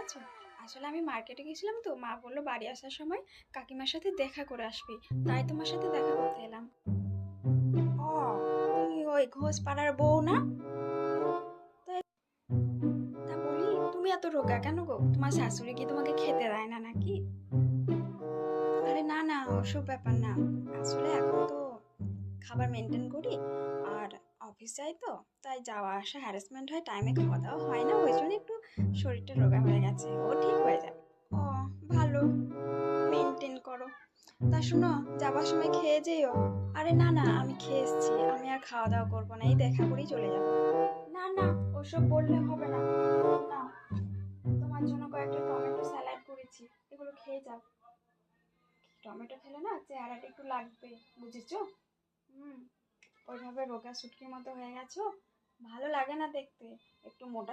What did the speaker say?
আছো? আসলে আমি মার্কেটে গেছিলাম তো, মা বললো বাড়ি আসার সময় কাকিমার সাথে দেখা করে আসবি, তাই তোমার সাথে দেখা করতে এলাম। ও, তুমি ওই ঘোষ পাড়ার বউ না? তা তা বলি, তুমি এত রোগা কেন গো? তোমার শাশুড়ি কি তোমাকে খেতে দেয় না নাকি? আরে না না, ওসব ব্যাপার না। আসলে এখন তো খাবার মেনটেন করি, আর অফিস যাই তো, তাই যাওয়া আসা হ্যারাসমেন্ট হয়, টাইমে খাওয়া দাওয়া হয় না, ওই জন্য একটু শরীরটা রোগা হয়ে গেছে। ও ঠিক হয়ে যাবে। ও, ভালো, মেনটেন করো। তা শোনো, যাবার সময় খেয়ে যেও। আরে না না, আমি খেয়ে এসেছি, আমি আর খাওয়া দাওয়া করবো না, এই দেখা করেই চলে যাবো। না না, ওসব বললে হবে না। না, তোমার জন্য কয়েকটা টমেটো স্যালাড করেছি, এগুলো খেয়ে যাও। টমেটো খেলে না চেহারাটা একটু লাগবে, বুঝেছো? হুম। ওইভাবে রোগা শুটকির মতো হয়ে গেছো, ভালো লাগে না দেখতে। একটু মোটা